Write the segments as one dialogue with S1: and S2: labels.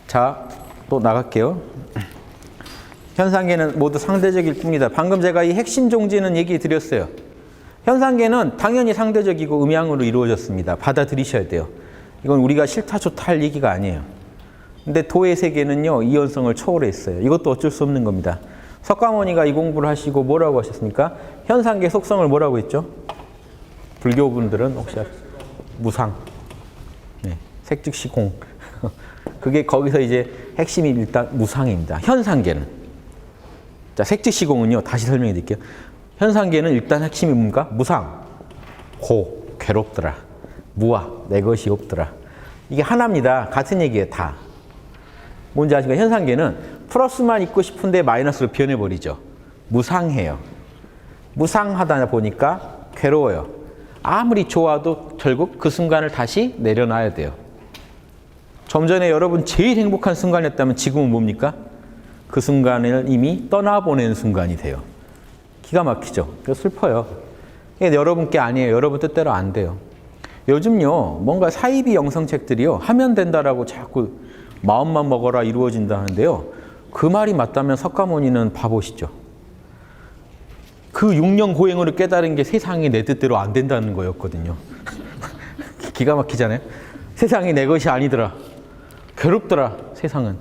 S1: 자, 또 나갈게요. 현상계는 모두 상대적일 뿐이다. 방금 제가 이 핵심 종지는 얘기 드렸어요. 현상계는 당연히 상대적이고 음양으로 이루어졌습니다. 받아들이셔야 돼요. 이건 우리가 싫다 좋다 할 얘기가 아니에요. 근데 도의 세계는요, 이원성을 초월했어요. 이것도 어쩔 수 없는 겁니다. 석가모니가 이 공부를 하시고 뭐라고 하셨습니까? 현상계 속성을 뭐라고 했죠? 불교분들은 혹시 무상, 네, 색즉시공. 그게 거기서 이제 핵심이 일단 무상입니다. 현상계는. 자, 색즉시공은요, 다시 설명해 드릴게요. 현상계는 일단 핵심이 뭡니까? 무상, 고, 괴롭더라. 무아, 내 것이 없더라. 이게 하나입니다. 같은 얘기예요, 다. 뭔지 아십니까? 현상계는 플러스만 있고 싶은데 마이너스로 변해버리죠. 무상해요. 무상하다 보니까 괴로워요. 아무리 좋아도 결국 그 순간을 다시 내려놔야 돼요. 좀 전에 여러분 제일 행복한 순간이었다면 지금은 뭡니까? 그 순간을 이미 떠나보낸 순간이 돼요. 기가 막히죠? 슬퍼요. 이게 여러분께 아니에요. 여러분 뜻대로 안 돼요. 요즘요, 뭔가 사이비 영성책들이요, 하면 된다라고 자꾸 마음만 먹어라 이루어진다 하는데요. 그 말이 맞다면 석가모니는 바보시죠. 그 6년 고행으로 깨달은 게 세상이 내 뜻대로 안 된다는 거였거든요. 기가 막히잖아요. 세상이 내 것이 아니더라. 괴롭더라, 세상은.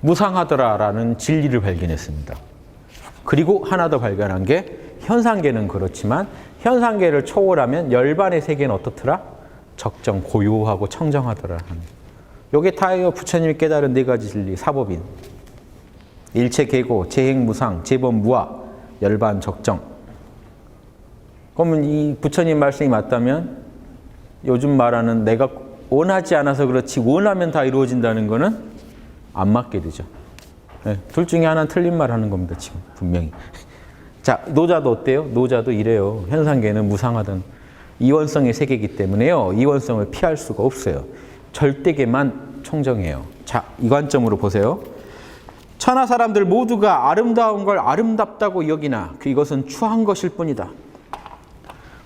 S1: 무상하더라라는 진리를 발견했습니다. 그리고 하나 더 발견한 게 현상계는 그렇지만 현상계를 초월하면 열반의 세계는 어떻더라? 적정, 고요하고 청정하더라. 요게 다예요. 부처님이 깨달은 네 가지 진리, 사법인. 일체 계고, 재행무상, 재범무아, 열반 적정. 그러면 이 부처님 말씀이 맞다면 요즘 말하는 내가 원하지 않아서 그렇지 원하면 다 이루어진다는 거는 안 맞게 되죠. 네, 둘 중에 하나는 틀린 말 하는 겁니다. 지금 분명히. 자, 노자도 어때요? 노자도 이래요. 현상계는 무상하던 이원성의 세계이기 때문에요. 이원성을 피할 수가 없어요. 절대계만 청정해요. 자, 이 관점으로 보세요. 천하 사람들 모두가 아름다운 걸 아름답다고 여기나 이것은 추한 것일 뿐이다.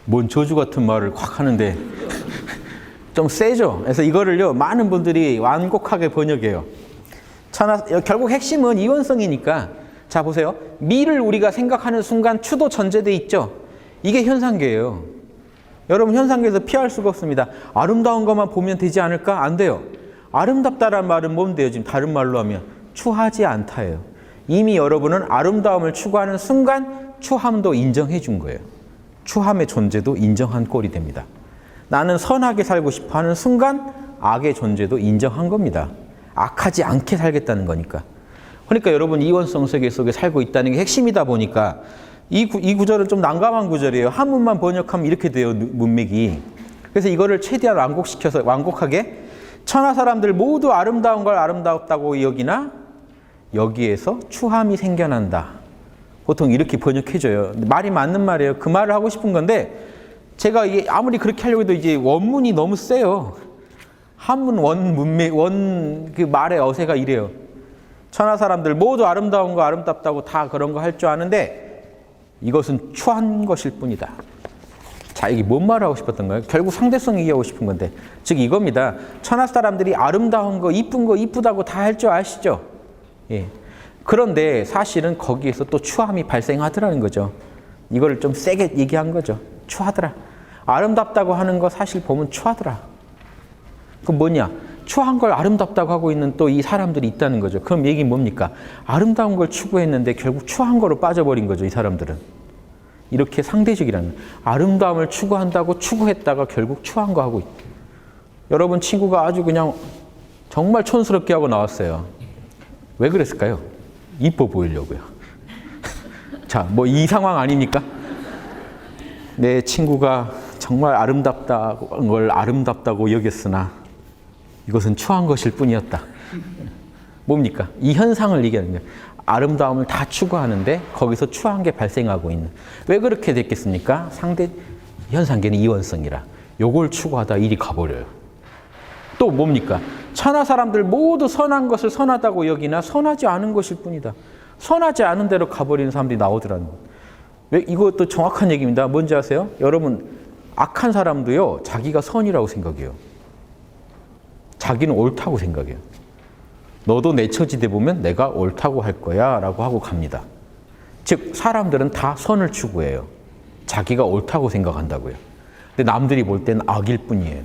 S1: 뭔 저주 같은 말을 콱 하는데 좀 세죠? 그래서 이거를요, 많은 분들이 완곡하게 번역해요. 결국 핵심은 이원성이니까. 자, 보세요. 미를 우리가 생각하는 순간 추도 전제돼 있죠? 이게 현상계예요. 여러분, 현상계에서 피할 수가 없습니다. 아름다운 것만 보면 되지 않을까? 안 돼요. 아름답다란 말은 뭔데요? 지금 다른 말로 하면 추하지 않다예요. 이미 여러분은 아름다움을 추구하는 순간 추함도 인정해 준 거예요. 추함의 존재도 인정한 꼴이 됩니다. 나는 선하게 살고 싶어 하는 순간 악의 존재도 인정한 겁니다. 악하지 않게 살겠다는 거니까. 그러니까 여러분 이원성 세계 속에 살고 있다는 게 핵심이다 보니까 이 구절은 좀 난감한 구절이에요. 한문만 번역하면 이렇게 돼요, 문맥이. 그래서 이거를 최대한 완곡시켜서 완곡하게 천하 사람들 모두 아름다운 걸 아름답다고 여기나 여기에서 추함이 생겨난다. 보통 이렇게 번역해줘요. 말이 맞는 말이에요. 그 말을 하고 싶은 건데 제가 이게 아무리 그렇게 하려고 해도 이제 원문이 너무 세요. 한문 원 그 말의 어세가 이래요. 천하 사람들 모두 아름다운 거 아름답다고 다 그런 거 할 줄 아는데 이것은 추한 것일 뿐이다. 자, 이게 뭔 말을 하고 싶었던 거예요? 결국 상대성 얘기하고 싶은 건데, 즉 이겁니다. 천하 사람들이 아름다운 거, 이쁜 거, 이쁘다고 다 할 줄 아시죠? 예. 그런데 사실은 거기에서 또 추함이 발생하더라는 거죠. 이걸 좀 세게 얘기한 거죠. 추하더라. 아름답다고 하는 거 사실 보면 추하더라. 그럼 뭐냐? 추한 걸 아름답다고 하고 있는 또 이 사람들이 있다는 거죠. 그럼 얘기는 뭡니까? 아름다운 걸 추구했는데 결국 추한 거로 빠져버린 거죠, 이 사람들은. 이렇게 상대적이라는 거예요. 아름다움을 추구한다고 추구했다가 결국 추한 거 하고 있다. 여러분 친구가 아주 그냥 정말 촌스럽게 하고 나왔어요. 왜 그랬을까요? 이뻐 보이려고요. 자, 뭐 이 상황 아닙니까? 내 친구가 정말 아름답다는 걸 아름답다고 여겼으나 이것은 추한 것일 뿐이었다. 뭡니까? 이 현상을 얘기하는 거예요. 아름다움을 다 추구하는데 거기서 추한 게 발생하고 있는. 왜 그렇게 됐겠습니까? 상대 현상계는 이원성이라. 요걸 추구하다 이리 가버려요. 또 뭡니까? 천하 사람들 모두 선한 것을 선하다고 여기나 선하지 않은 것일 뿐이다. 선하지 않은 대로 가버리는 사람들이 나오더라는 거예요. 왜? 이것도 정확한 얘기입니다. 뭔지 아세요? 여러분, 악한 사람도요, 자기가 선이라고 생각해요. 자기는 옳다고 생각해요. 너도 내 처지돼 보면 내가 옳다고 할 거야 라고 하고 갑니다. 즉 사람들은 다 선을 추구해요. 자기가 옳다고 생각한다고요. 근데 남들이 볼 때는 악일 뿐이에요.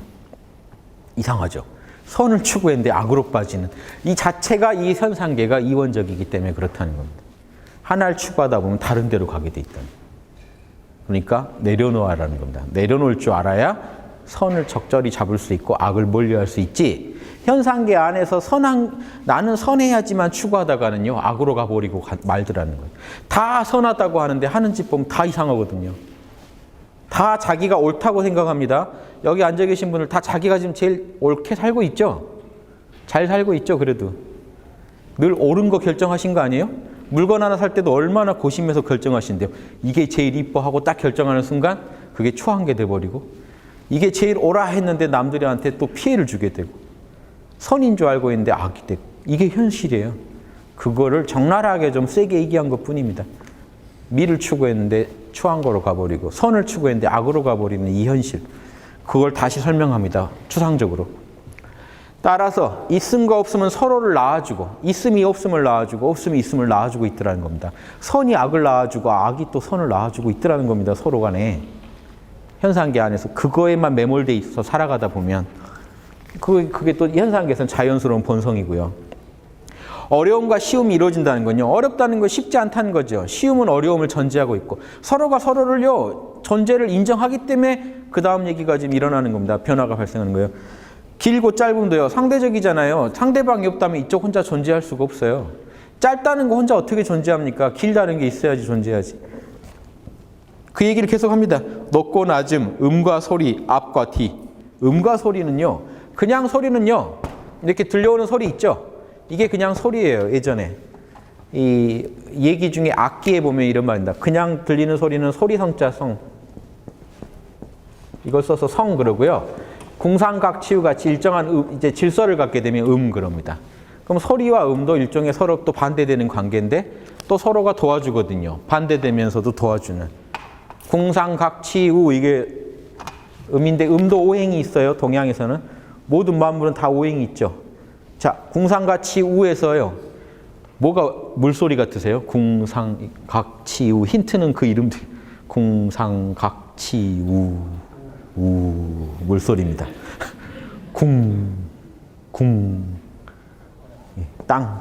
S1: 이상하죠. 선을 추구했는데 악으로 빠지는 이 자체가 이 현상계가 이원적이기 때문에 그렇다는 겁니다. 하나를 추구하다 보면 다른 데로 가게 돼 있다는 거예요. 그러니까 내려놓으라는 겁니다. 내려놓을 줄 알아야 선을 적절히 잡을 수 있고 악을 멀리할 수 있지. 현상계 안에서 나는 선해야지만 추구하다가는요 악으로 가버리고 말더라는 거예요. 다 선하다고 하는데 하는 짓 보면 다 이상하거든요. 다 자기가 옳다고 생각합니다. 여기 앉아 계신 분들 다 자기가 지금 제일 옳게 살고 있죠? 잘 살고 있죠, 그래도. 늘 옳은 거 결정하신 거 아니에요? 물건 하나 살 때도 얼마나 고심해서 결정하신대요. 이게 제일 이뻐하고 딱 결정하는 순간 그게 추한 게 돼버리고 이게 제일 옳아 했는데 남들한테 또 피해를 주게 되고 선인 줄 알고 있는데 악이 되고 이게 현실이에요. 그거를 적나라하게 좀 세게 얘기한 것뿐입니다. 미를 추구했는데 추한 거로 가버리고 선을 추구했는데 악으로 가버리는 이 현실. 그걸 다시 설명합니다. 추상적으로. 따라서 있음과 없음은 서로를 낳아주고 있음이 없음을 낳아주고 없음이 있음을 낳아주고 있더라는 겁니다. 선이 악을 낳아주고 악이 또 선을 낳아주고 있더라는 겁니다. 서로 간에. 현상계 안에서 그거에만 매몰돼 있어 살아가다 보면 그게 또 현상계에서는 자연스러운 본성이고요. 어려움과 쉬움이 이루어진다는 건요. 어렵다는 건 쉽지 않다는 거죠. 쉬움은 어려움을 전제하고 있고 서로가 서로를요. 존재를 인정하기 때문에 그 다음 얘기가 지금 일어나는 겁니다. 변화가 발생하는 거예요. 길고 짧음도요. 상대적이잖아요. 상대방이 없다면 이쪽 혼자 존재할 수가 없어요. 짧다는 거 혼자 어떻게 존재합니까? 길다는 게 있어야지 존재하지. 그 얘기를 계속합니다. 높고 낮음, 음과 소리, 앞과 뒤. 음과 소리는요. 그냥 소리는요. 이렇게 들려오는 소리 있죠? 이게 그냥 소리예요. 예전에. 이 얘기 중에 악기에 보면 이런 말입니다. 그냥 들리는 소리는 소리성자 성. 이걸 써서 성 그러고요. 궁상각치우같이 일정한 이제 질서를 갖게 되면 그럽니다. 그럼 소리와 음도 일종의 서로 또 반대되는 관계인데 또 서로가 도와주거든요. 반대되면서도 도와주는. 궁상각치우 이게 음인데 음도 오행이 있어요. 동양에서는. 모든 만물은 다 오행이 있죠. 자, 궁상각치우에서요. 뭐가 물소리 같으세요? 궁상각치우. 힌트는 그 이름들. 궁상각치우. 물소리입니다.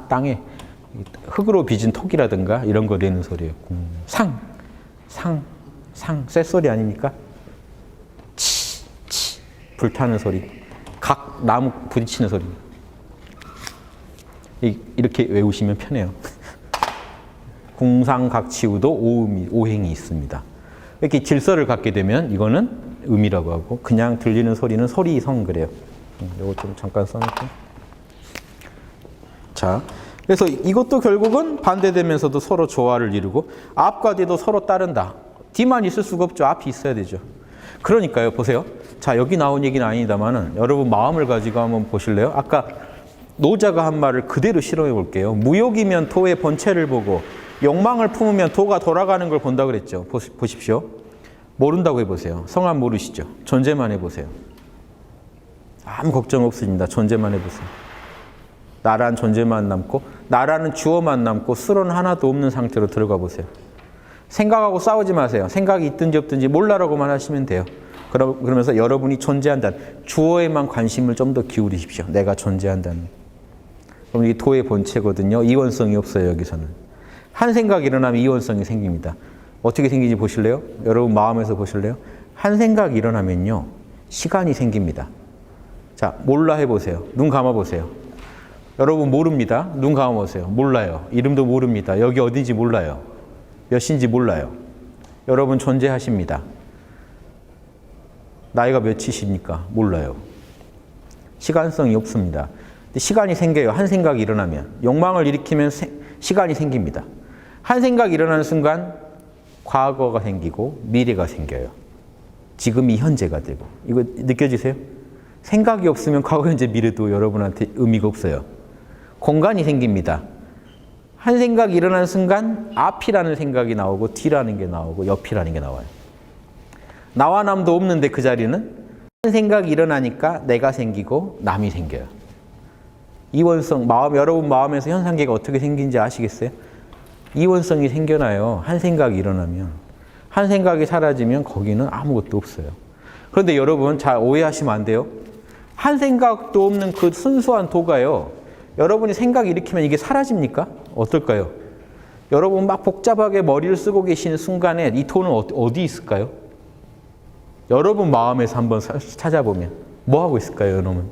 S1: 땅에 흙으로 빚은 톡이라든가 이런 거 내는 소리예요. 쇳소리 아닙니까? 치, 불타는 소리. 각 나무 부딪히는 소리. 이렇게 외우시면 편해요. 궁상각치우도 오행이 있습니다. 이렇게 질서를 갖게 되면 이거는 음이라고 하고 그냥 들리는 소리는 소리성 그래요. 이거 좀 잠깐 써놓을게요. 자, 그래서 이것도 결국은 반대되면서도 서로 조화를 이루고 앞과 뒤도 서로 따른다. 뒤만 있을 수가 없죠. 앞이 있어야 되죠. 그러니까요. 보세요. 자, 여기 나온 얘기는 아닙니다만은 여러분 마음을 가지고 한번 보실래요? 아까 노자가 한 말을 그대로 실험해 볼게요. 무욕이면 도의 본체를 보고 욕망을 품으면 도가 돌아가는 걸 본다 그랬죠. 보십시오. 모른다고 해보세요. 성함 모르시죠? 존재만 해보세요. 아무 걱정 없습니다. 존재만 해보세요. 나란 존재만 남고 나라는 주어만 남고 수로는 하나도 없는 상태로 들어가 보세요. 생각하고 싸우지 마세요. 생각이 있든지 없든지 몰라라고만 하시면 돼요. 그러면서 여러분이 존재한다는 주어에만 관심을 좀 더 기울이십시오. 내가 존재한다는. 그럼 이게 도의 본체거든요. 이원성이 없어요. 여기서는. 한 생각이 일어나면 이원성이 생깁니다. 어떻게 생기지 보실래요? 여러분 마음에서 보실래요? 한 생각이 일어나면요. 시간이 생깁니다. 자, 몰라 해보세요. 눈 감아보세요. 여러분 모릅니다. 눈 감아보세요. 몰라요. 이름도 모릅니다. 여기 어딘지 몰라요. 몇 시인지 몰라요. 여러분 존재하십니다. 나이가 몇이십니까? 몰라요. 시간성이 없습니다. 근데 시간이 생겨요. 한 생각이 일어나면. 욕망을 일으키면 시간이 생깁니다. 한 생각이 일어나는 순간 과거가 생기고 미래가 생겨요. 지금이 현재가 되고. 이거 느껴지세요? 생각이 없으면 과거, 현재, 미래도 여러분한테 의미가 없어요. 공간이 생깁니다. 한 생각이 일어나는 순간 앞이라는 생각이 나오고 뒤라는 게 나오고 옆이라는 게 나와요. 나와 남도 없는데 그 자리는 한 생각이 일어나니까 내가 생기고 남이 생겨요. 이원성, 여러분 마음에서 현상계가 어떻게 생긴지 아시겠어요? 이원성이 생겨나요. 한 생각이 일어나면. 한 생각이 사라지면 거기는 아무것도 없어요. 그런데 여러분 잘 오해하시면 안 돼요. 한 생각도 없는 그 순수한 도가요. 여러분이 생각 일으키면 이게 사라집니까? 어떨까요? 여러분 막 복잡하게 머리를 쓰고 계시는 순간에 이 도는 어디 있을까요? 여러분 마음에서 한번 찾아보면 뭐 하고 있을까요, 여러분?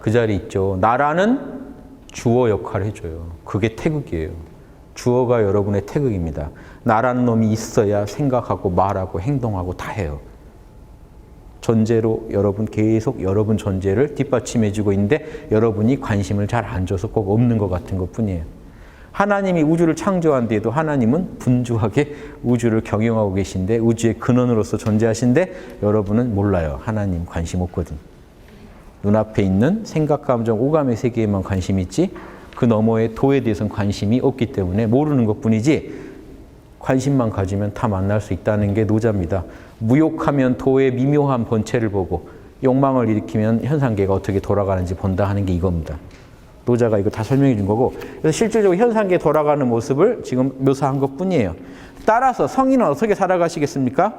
S1: 그 자리에 있죠. 나라는 주어 역할을 해줘요. 그게 태극이에요. 주어가 여러분의 태극입니다. 나라는 놈이 있어야 생각하고 말하고 행동하고 다 해요. 전제로 여러분 계속 여러분 전제를 뒷받침해주고 있는데 여러분이 관심을 잘 안 줘서 꼭 없는 것 같은 것뿐이에요. 하나님이 우주를 창조한 뒤에도 하나님은 분주하게 우주를 경영하고 계신데 우주의 근원으로서 존재하신데 여러분은 몰라요. 하나님 관심 없거든. 눈앞에 있는 생각, 감정, 오감의 세계에만 관심이 있지 그 너머의 도에 대해서는 관심이 없기 때문에 모르는 것뿐이지 관심만 가지면 다 만날 수 있다는 게 노자입니다. 무욕하면 도의 미묘한 본체를 보고 욕망을 일으키면 현상계가 어떻게 돌아가는지 본다 하는 게 이겁니다. 노자가 이거 다 설명해 준 거고 그래서 실질적으로 현상계에 돌아가는 모습을 지금 묘사한 것뿐이에요. 따라서 성인은 어떻게 살아가시겠습니까?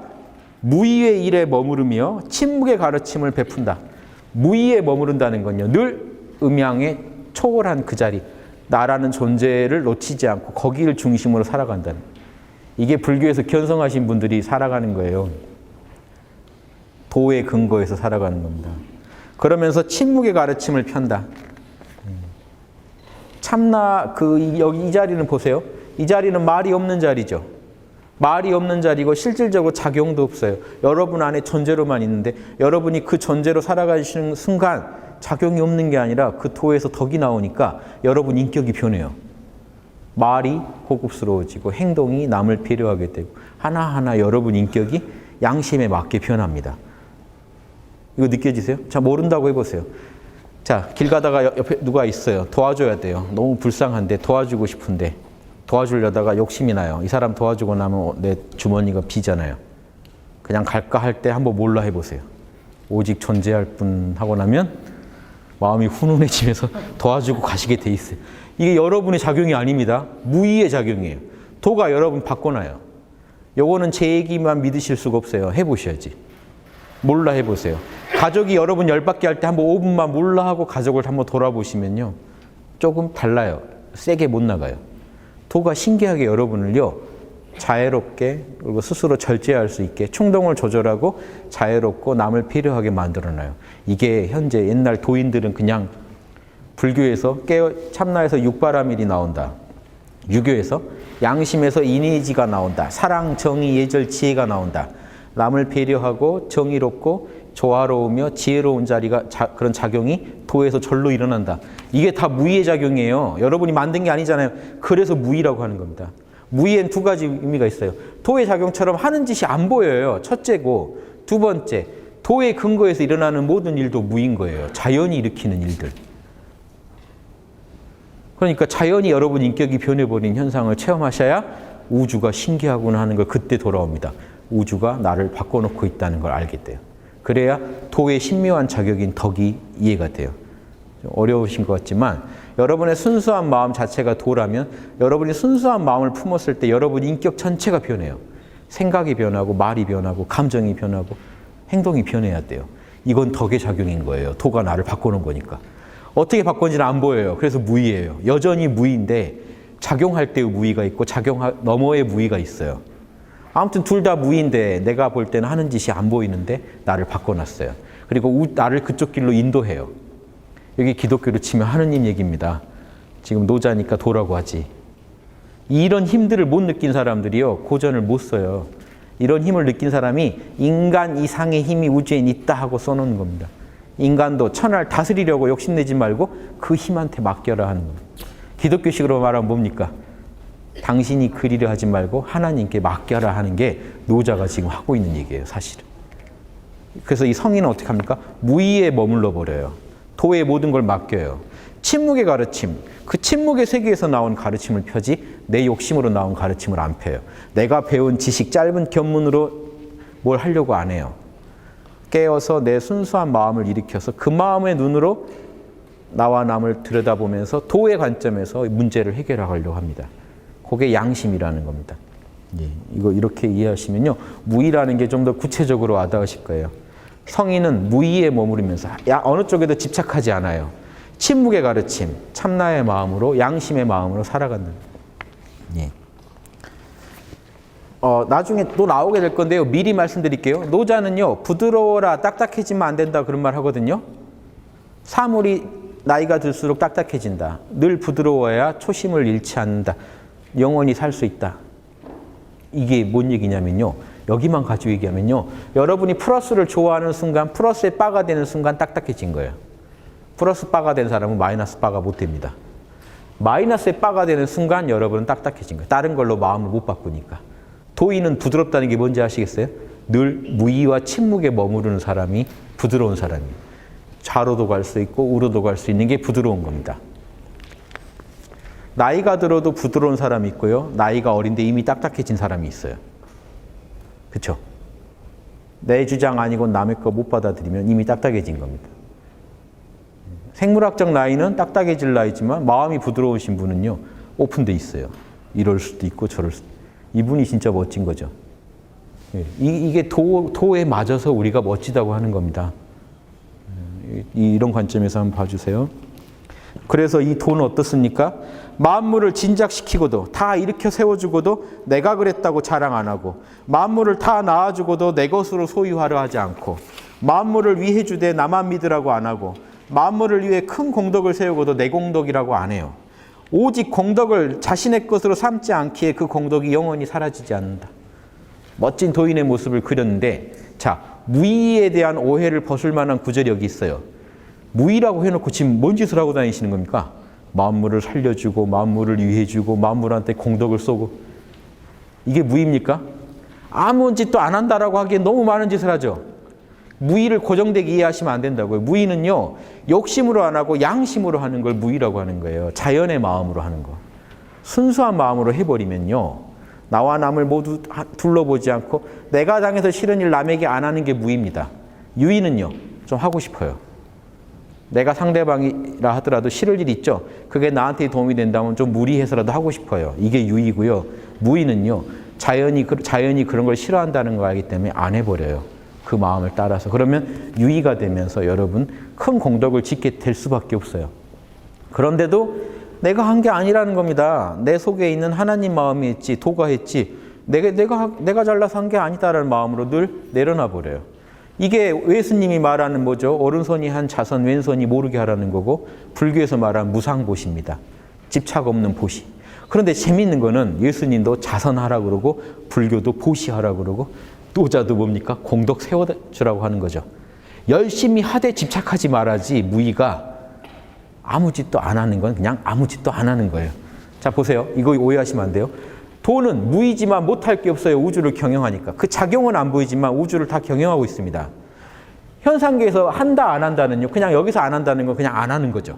S1: 무의의 일에 머무르며 침묵의 가르침을 베푼다. 무의에 머무른다는 건요. 늘 음양에 초월한 그 자리, 나라는 존재를 놓치지 않고 거기를 중심으로 살아간다는. 이게 불교에서 견성하신 분들이 살아가는 거예요. 도의 근거에서 살아가는 겁니다. 그러면서 침묵의 가르침을 편다. 참나 여기 이 자리는 보세요. 이 자리는 말이 없는 자리죠. 말이 없는 자리고 실질적으로 작용도 없어요. 여러분 안에 존재로만 있는데 여러분이 그 존재로 살아가시는 순간 작용이 없는 게 아니라 그 도에서 덕이 나오니까 여러분 인격이 변해요. 말이 고급스러워지고 행동이 남을 필요하게 되고 하나하나 여러분 인격이 양심에 맞게 변합니다. 이거 느껴지세요? 자, 모른다고 해보세요. 자, 길 가다가 옆에 누가 있어요. 도와줘야 돼요. 너무 불쌍한데 도와주고 싶은데 도와주려다가 욕심이 나요. 이 사람 도와주고 나면 내 주머니가 비잖아요. 그냥 갈까 할 때 한번 몰라 해보세요. 오직 존재할 뿐 하고 나면 마음이 훈훈해지면서 도와주고 가시게 돼 있어요. 이게 여러분의 작용이 아닙니다. 무의의 작용이에요. 도가 여러분 바꿔놔요. 요거는 제 얘기만 믿으실 수가 없어요. 해보셔야지. 몰라 해보세요. 가족이 여러분 열받게 할 때 한번 5분만 몰라 하고 가족을 한번 돌아보시면요. 조금 달라요. 세게 못 나가요. 도가 신기하게 여러분을요. 자애롭게 그리고 스스로 절제할 수 있게 충동을 조절하고 자애롭고 남을 필요하게 만들어놔요. 이게 현재 옛날 도인들은 그냥 불교에서 참나에서 육바라밀이 나온다. 유교에서 양심에서 인의지가 나온다. 사랑, 정의, 예절, 지혜가 나온다. 남을 배려하고 정의롭고 조화로우며 지혜로운 자리가 그런 작용이 도에서 절로 일어난다. 이게 다 무의의 작용이에요. 여러분이 만든 게 아니잖아요. 그래서 무의라고 하는 겁니다. 무의엔 두 가지 의미가 있어요. 도의 작용처럼 하는 짓이 안 보여요. 첫째고 두 번째, 도의 근거에서 일어나는 모든 일도 무의인 거예요. 자연이 일으키는 일들. 그러니까 자연이 여러분 인격이 변해버린 현상을 체험하셔야 우주가 신기하구나 하는 걸 그때 돌아옵니다. 우주가 나를 바꿔놓고 있다는 걸 알게 돼요. 그래야 도의 신묘한 자격인 덕이 이해가 돼요. 좀 어려우신 것 같지만 여러분의 순수한 마음 자체가 도라면 여러분이 순수한 마음을 품었을 때 여러분 인격 전체가 변해요. 생각이 변하고 말이 변하고 감정이 변하고 행동이 변해야 돼요. 이건 덕의 작용인 거예요. 도가 나를 바꿔놓은 거니까. 어떻게 바꾼지는 안 보여요. 그래서 무의예요. 여전히 무의인데 작용할 때의 무의가 있고 작용 너머의 무의가 있어요. 아무튼 둘 다 무의인데 내가 볼 때는 하는 짓이 안 보이는데 나를 바꿔놨어요. 그리고 나를 그쪽 길로 인도해요. 여기 기독교로 치면 하느님 얘기입니다. 지금 노자니까 도라고 하지. 이런 힘들을 못 느낀 사람들이요. 고전을 못 써요. 이런 힘을 느낀 사람이 인간 이상의 힘이 우주에 있다 하고 써놓은 겁니다. 인간도 천하를 다스리려고 욕심내지 말고 그 힘한테 맡겨라 하는 겁니다. 기독교식으로 말하면 뭡니까? 당신이 그리려 하지 말고 하나님께 맡겨라 하는 게 노자가 지금 하고 있는 얘기예요, 사실은. 그래서 이 성인은 어떻게 합니까? 무의에 머물러 버려요. 도의 모든 걸 맡겨요. 침묵의 가르침, 그 침묵의 세계에서 나온 가르침을 펴지 내 욕심으로 나온 가르침을 안 펴요. 내가 배운 지식, 짧은 견문으로 뭘 하려고 안 해요. 깨어서 내 순수한 마음을 일으켜서 그 마음의 눈으로 나와 남을 들여다보면서 도의 관점에서 문제를 해결하려고 합니다. 그게 양심이라는 겁니다. 예, 이거 이렇게 이해하시면요. 무의라는 게 좀 더 구체적으로 와닿으실 거예요. 성인은 무의에 머무르면서 어느 쪽에도 집착하지 않아요. 침묵의 가르침, 참나의 마음으로, 양심의 마음으로 살아간다. 예. 나중에 또 나오게 될 건데요. 미리 말씀드릴게요. 노자는요, 부드러워라, 딱딱해지면 안 된다 그런 말 하거든요. 사물이 나이가 들수록 딱딱해진다. 늘 부드러워야 초심을 잃지 않는다. 영원히 살 수 있다. 이게 뭔 얘기냐면요. 여기만 가지고 얘기하면요. 여러분이 플러스를 좋아하는 순간, 플러스에 바가 되는 순간 딱딱해진 거예요. 플러스 바가 된 사람은 마이너스 바가 못 됩니다. 마이너스에 바가 되는 순간 여러분은 딱딱해진 거예요. 다른 걸로 마음을 못 바꾸니까. 도의는 부드럽다는 게 뭔지 아시겠어요? 늘 무의와 침묵에 머무르는 사람이 부드러운 사람이에요. 좌로도 갈 수 있고 우로도 갈 수 있는 게 부드러운 겁니다. 나이가 들어도 부드러운 사람이 있고요. 나이가 어린데 이미 딱딱해진 사람이 있어요. 그렇죠? 내 주장 아니고 남의 거 못 받아들이면 이미 딱딱해진 겁니다. 생물학적 나이는 딱딱해질 나이지만 마음이 부드러우신 분은요. 오픈돼 있어요. 이럴 수도 있고 저럴 수도 있고. 이분이 진짜 멋진 거죠. 이게 도에 맞아서 우리가 멋지다고 하는 겁니다. 이런 관점에서 한번 봐주세요. 그래서 이 도는 어떻습니까? 만물을 진작시키고도 다 일으켜 세워주고도 내가 그랬다고 자랑 안 하고 만물을 다 낳아주고도 내 것으로 소유하려 하지 않고 만물을 위해 주되 나만 믿으라고 안 하고 만물을 위해 큰 공덕을 세우고도 내 공덕이라고 안 해요. 오직 공덕을 자신의 것으로 삼지 않기에 그 공덕이 영원히 사라지지 않는다. 멋진 도인의 모습을 그렸는데 자, 무의에 대한 오해를 벗을 만한 구절이 여기 있어요. 무의라고 해놓고 지금 뭔 짓을 하고 다니시는 겁니까? 만물을 살려주고 만물을 위해주고 만물한테 공덕을 쏘고 이게 무의입니까? 아무 짓도 안 한다라고 하기엔 너무 많은 짓을 하죠. 무의를 고정되게 이해하시면 안 된다고요. 무의는요. 욕심으로 안 하고 양심으로 하는 걸 무의라고 하는 거예요. 자연의 마음으로 하는 거. 순수한 마음으로 해버리면요. 나와 남을 모두 둘러보지 않고 내가 당해서 싫은 일 남에게 안 하는 게 무의입니다. 유의는요. 좀 하고 싶어요. 내가 상대방이라 하더라도 싫을 일 있죠. 그게 나한테 도움이 된다면 좀 무리해서라도 하고 싶어요. 이게 유의고요. 무의는요. 자연이 그런 걸 싫어한다는 거 알기 때문에 안 해버려요. 그 마음을 따라서. 그러면 유의가 되면서 여러분 큰 공덕을 짓게 될 수밖에 없어요. 그런데도 내가 한 게 아니라는 겁니다. 내 속에 있는 하나님 마음이 했지, 도가 했지, 내가 잘나서 한 게 아니다라는 마음으로 늘 내려놔 버려요. 이게 예수님이 말하는 뭐죠? 오른손이 한 자선, 왼손이 모르게 하라는 거고 불교에서 말하는 무상보시입니다. 집착 없는 보시. 그런데 재미있는 거는 예수님도 자선하라 그러고 불교도 보시하라 그러고 노자도 뭡니까? 공덕 세워주라고 하는 거죠. 열심히 하되 집착하지 말아지 무의가 아무 짓도 안 하는 건 그냥 아무 짓도 안 하는 거예요. 자 보세요. 이거 오해하시면 안 돼요. 도는 무의지만 못할 게 없어요. 우주를 경영하니까. 그 작용은 안 보이지만 우주를 다 경영하고 있습니다. 현상계에서 한다 안 한다는요. 그냥 여기서 안 한다는 건 그냥 안 하는 거죠.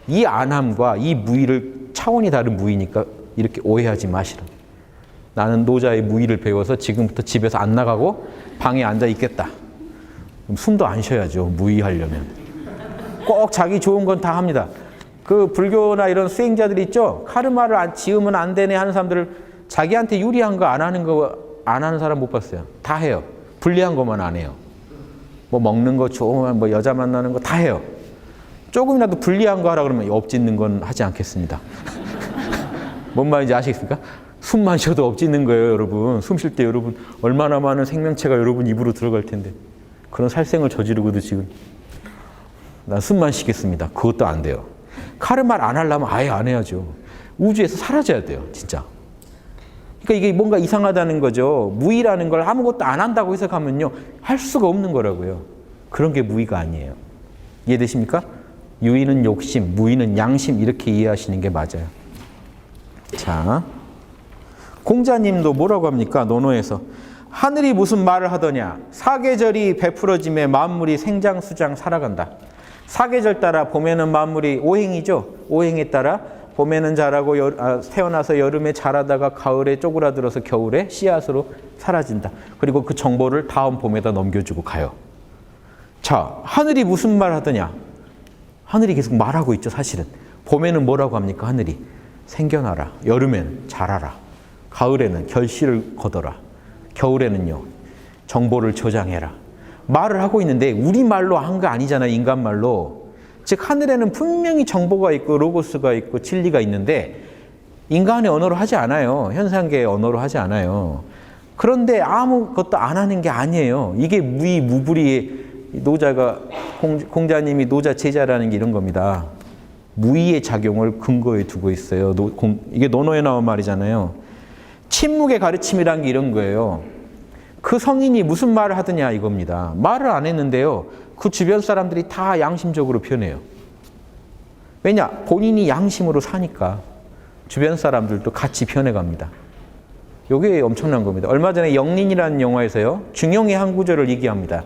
S1: 이 안함과 이 무의를 차원이 다른 무의니까 이렇게 오해하지 마시라. 나는 노자의 무의를 배워서 지금부터 집에서 안 나가고 방에 앉아 있겠다. 그럼 숨도 안 쉬어야죠. 무의하려면. 꼭 자기 좋은 건 다 합니다. 그 불교나 이런 수행자들 있죠. 카르마를 지으면 안 되네 하는 사람들을 자기한테 유리한 거 안 하는 사람 못 봤어요. 다 해요. 불리한 것만 안 해요. 뭐 먹는 거 좋으면 뭐 여자 만나는 거 다 해요. 조금이라도 불리한 거 하라 그러면 업 짓는 건 하지 않겠습니다. 뭔 말인지 아시겠습니까? 숨만 쉬어도 업 짓는 거예요, 여러분. 숨 쉴 때 여러분 얼마나 많은 생명체가 여러분 입으로 들어갈 텐데 그런 살생을 저지르고도 지금 난 숨만 쉬겠습니다. 그것도 안 돼요. 카르마를 안 하려면 아예 안 해야죠. 우주에서 사라져야 돼요, 진짜. 그러니까 이게 뭔가 이상하다는 거죠. 무의라는 걸 아무것도 안 한다고 해석하면요, 할 수가 없는 거라고요. 그런 게 무의가 아니에요. 이해되십니까? 유의는 욕심, 무의는 양심 이렇게 이해하시는 게 맞아요. 자, 공자님도 뭐라고 합니까? 논어에서 하늘이 무슨 말을 하더냐? 사계절이 베풀어짐에 만물이 생장수장 살아간다. 사계절 따라 봄에는 만물이 오행이죠. 오행에 따라 봄에는 자라고 태어나서 여름에 자라다가 가을에 쪼그라들어서 겨울에 씨앗으로 사라진다. 그리고 그 정보를 다음 봄에다 넘겨주고 가요. 자, 하늘이 무슨 말 하더냐? 하늘이 계속 말하고 있죠, 사실은. 봄에는 뭐라고 합니까, 하늘이? 생겨나라. 여름에는 자라라. 가을에는 결실을 거둬라. 겨울에는요, 정보를 저장해라. 말을 하고 있는데 우리말로 한 거 아니잖아요, 인간말로. 즉 하늘에는 분명히 정보가 있고 로고스가 있고 진리가 있는데 인간의 언어로 하지 않아요. 현상계의 언어로 하지 않아요. 그런데 아무것도 안 하는 게 아니에요. 이게 무의무불이의 노자가 공자님이 노자 제자라는 게 이런 겁니다. 무의의 작용을 근거에 두고 있어요. 이게 논어에 나온 말이잖아요. 침묵의 가르침이란 게 이런 거예요. 그 성인이 무슨 말을 하더냐 이겁니다. 말을 안 했는데요. 그 주변 사람들이 다 양심적으로 변해요. 왜냐? 본인이 양심으로 사니까 주변 사람들도 같이 변해갑니다. 이게 엄청난 겁니다. 얼마 전에 영린이라는 영화에서요. 중용의 한 구절을 얘기합니다.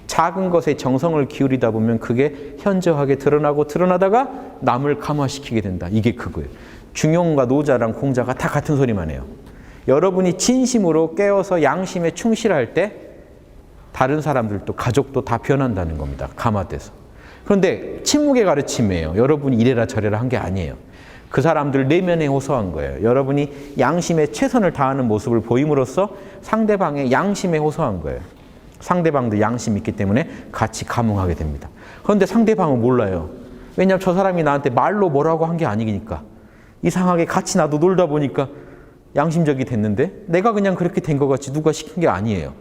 S1: 작은 것에 정성을 기울이다 보면 그게 현저하게 드러나다가 남을 감화시키게 된다. 이게 그거예요. 중용과 노자랑 공자가 다 같은 소리만 해요. 여러분이 진심으로 깨어서 양심에 충실할 때 다른 사람들도 가족도 다 변한다는 겁니다. 감화돼서. 그런데 침묵의 가르침이에요. 여러분이 이래라 저래라 한 게 아니에요. 그 사람들 내면에 호소한 거예요. 여러분이 양심에 최선을 다하는 모습을 보임으로써 상대방의 양심에 호소한 거예요. 상대방도 양심이 있기 때문에 같이 감흥하게 됩니다. 그런데 상대방은 몰라요. 왜냐하면 저 사람이 나한테 말로 뭐라고 한 게 아니니까. 이상하게 같이 나도 놀다 보니까 양심적이 됐는데 내가 그냥 그렇게 된 것 같이 누가 시킨 게 아니에요.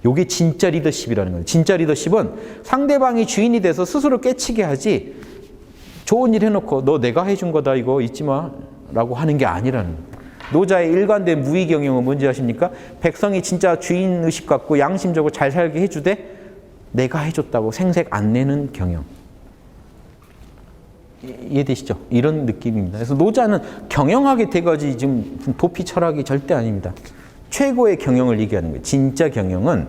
S1: 이게 진짜 리더십이라는 거예요. 진짜 리더십은 상대방이 주인이 돼서 스스로 깨치게 하지 좋은 일 해놓고 너 내가 해준 거다 이거 잊지 마 라고 하는 게 아니라는 거예요. 노자의 일관된 무의 경영은 뭔지 아십니까? 백성이 진짜 주인의식 갖고 양심적으로 잘 살게 해주되 내가 해줬다고 생색 안 내는 경영. 이해되시죠? 이런 느낌입니다. 그래서 노자는 경영하게 돼가지 지금 도피 철학이 절대 아닙니다. 최고의 경영을 얘기하는 거예요. 진짜 경영은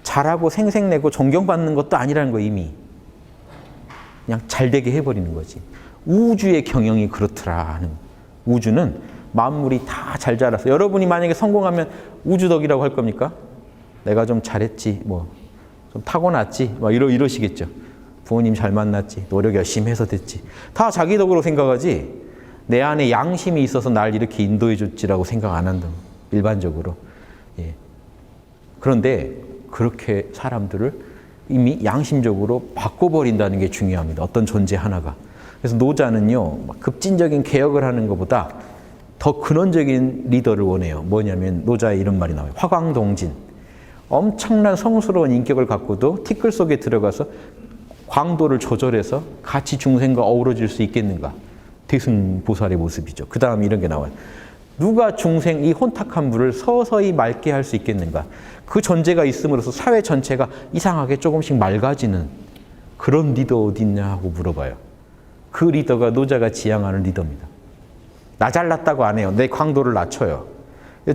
S1: 잘하고 생색내고 존경받는 것도 아니라는 거예요, 이미. 그냥 잘되게 해버리는 거지. 우주의 경영이 그렇더라 하는. 우주는 만물이 다 잘 자라서 여러분이 만약에 성공하면 우주 덕이라고 할 겁니까? 내가 좀 잘했지, 뭐 좀 타고났지, 막 이러시겠죠. 부모님 잘 만났지, 노력 열심히 해서 됐지. 다 자기 덕으로 생각하지. 내 안에 양심이 있어서 날 이렇게 인도해줬지라고 생각 안 한다. 일반적으로. 예. 그런데 그렇게 사람들을 이미 양심적으로 바꿔버린다는 게 중요합니다. 어떤 존재 하나가. 그래서 노자는요, 급진적인 개혁을 하는 것보다 더 근원적인 리더를 원해요. 뭐냐면 노자의 이런 말이 나와요. 화광동진. 엄청난 성스러운 인격을 갖고도 티끌 속에 들어가서 광도를 조절해서 같이 중생과 어우러질 수 있겠는가. 대승보살의 모습이죠. 그 다음에 이런 게 나와요. 누가 중생 이 혼탁한 물을 서서히 맑게 할 수 있겠는가. 그 존재가 있음으로써 사회 전체가 이상하게 조금씩 맑아지는 그런 리더 어디 있냐 하고 물어봐요. 그 리더가 노자가 지향하는 리더입니다. 나 잘났다고 안 해요. 내 광도를 낮춰요.